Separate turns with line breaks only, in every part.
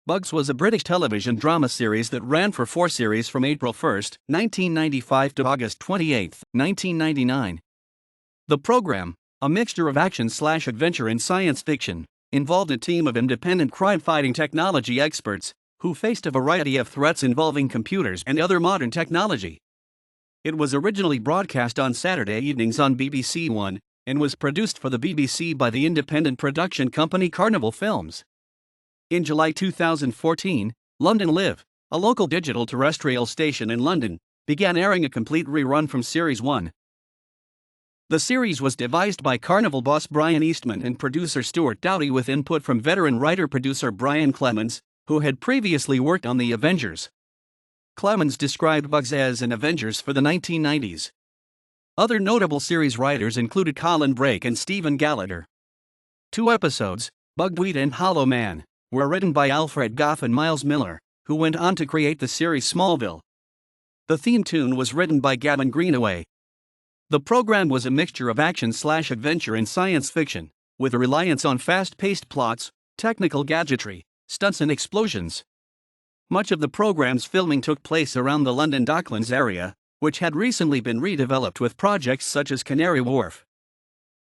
Bugs was a British television drama series that ran for 4 series from April 1, 1995 to August 28, 1999. The program, a mixture of action/adventure and science fiction, involved a team of independent crime-fighting technology experts who faced a variety of threats involving computers and other modern technology. It was originally broadcast on Saturday evenings on BBC One and was produced for the BBC by the independent production company Carnival Films. In July 2014, London Live, a local digital terrestrial station in London, began airing a complete rerun from Series 1. The series was devised by Carnival boss Brian Eastman and producer Stuart Doughty with input from veteran writer-producer Brian Clemens, who had previously worked on The Avengers. Clemens described Bugs as an Avengers for the 1990s. Other notable series writers included Colin Brake and Stephen Gallagher. 2 episodes, Bugweed and Hollow Man, were written by Alfred Goff and Miles Miller, who went on to create the series Smallville. The theme tune was written by Gavin Greenaway. The program was a mixture of action/adventure and science fiction, with a reliance on fast-paced plots, technical gadgetry, stunts and explosions. Much of the program's filming took place around the London Docklands area, which had recently been redeveloped with projects such as Canary Wharf.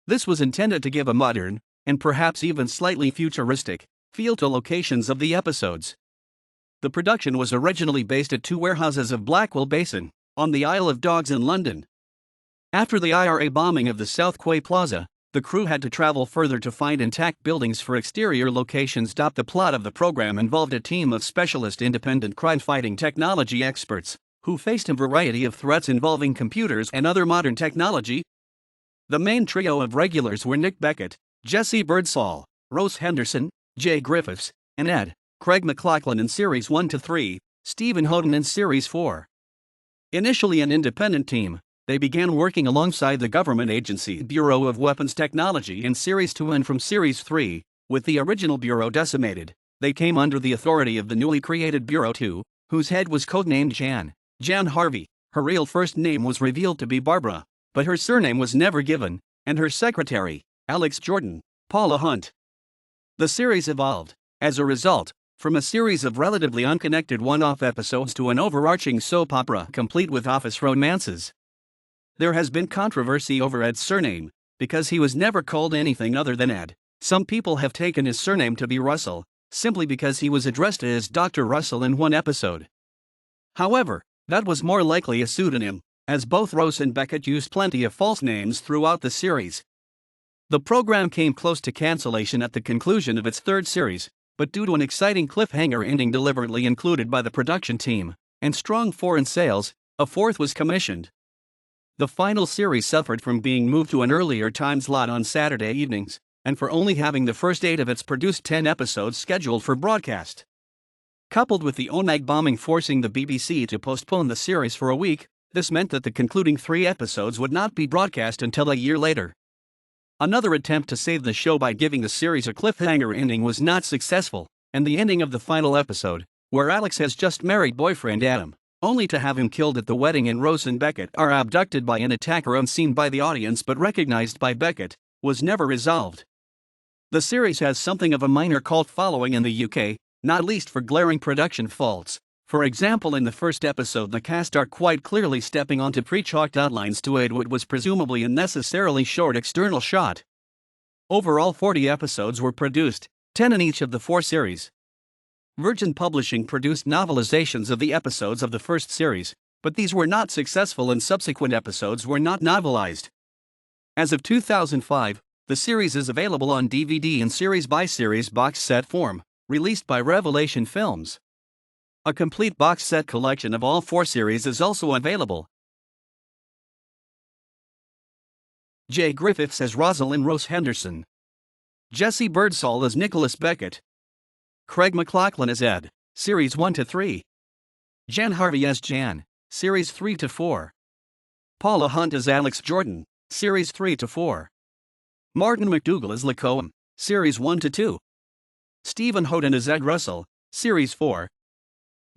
This was intended to give a modern, and perhaps even slightly futuristic, feel to locations of the episodes. The production was originally based at 2 warehouses of Blackwell Basin, on the Isle of Dogs in London. After the IRA bombing of the South Quay Plaza, the crew had to travel further to find intact buildings for exterior locations. The plot of the program involved a team of specialist independent crime-fighting technology experts, who faced a variety of threats involving computers and other modern technology. The main trio of regulars were Nick Beckett, Jesse Birdsall, Rose Henderson, Jay Griffiths, and Ed. Craig McLachlan in Series 1 to 3, Stephen Houghton in Series 4. Initially an independent team, they began working alongside the government agency Bureau of Weapons Technology in Series 2 and from Series 3, with the original Bureau decimated, they came under the authority of the newly created Bureau 2, whose head was codenamed Jan Harvey. Her real first name was revealed to be Barbara, but her surname was never given, and her secretary, Alex Jordan, Paula Hunt. The series evolved, as a result, from a series of relatively unconnected one-off episodes to an overarching soap opera complete with office romances. There has been controversy over Ed's surname, because he was never called anything other than Ed. Some people have taken his surname to be Russell, simply because he was addressed as Dr. Russell in one episode. However, that was more likely a pseudonym, as both Rose and Beckett used plenty of false names throughout the series. The program came close to cancellation at the conclusion of its 3rd series, but due to an exciting cliffhanger ending deliberately included by the production team, and strong foreign sales, a 4th was commissioned. The final series suffered from being moved to an earlier time slot on Saturday evenings, and for only having the first 8 of its produced 10 episodes scheduled for broadcast. Coupled with the ONAG bombing forcing the BBC to postpone the series for a week, this meant that the concluding 3 episodes would not be broadcast until a year later. Another attempt to save the show by giving the series a cliffhanger ending was not successful, and the ending of the final episode, where Alex has just married boyfriend Adam, only to have him killed at the wedding and Rose and Beckett are abducted by an attacker unseen by the audience but recognized by Beckett, was never resolved. The series has something of a minor cult following in the UK, not least for glaring production faults. For example, in the first episode the cast are quite clearly stepping onto pre-chalked outlines to aid what was presumably a necessarily short external shot. Overall 40 episodes were produced, 10 in each of the 4 series. Virgin Publishing produced novelizations of the episodes of the first series, but these were not successful and subsequent episodes were not novelized. As of 2005, the series is available on DVD in series-by-series box set form, released by Revelation Films. A complete box set collection of all 4 series is also available. Jay Griffiths as Rosalind Rose Henderson. Jesse Birdsall as Nicholas Beckett. Craig McLachlan as Ed, Series 1 to 3. Jan Harvey as Jan, Series 3 to 4. Paula Hunt as Alex Jordan, Series 3 to 4. Martin McDougall as Lacombe, Series 1 to 2. Stephen Houghton as Ed Russell, Series 4.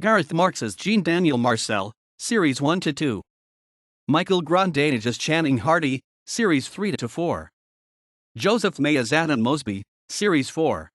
Gareth Marks as Jean Daniel Marcel, Series 1 to 2. Michael Grandage as Channing Hardy, Series 3 to 4. Joseph May as Adam Mosby, Series 4.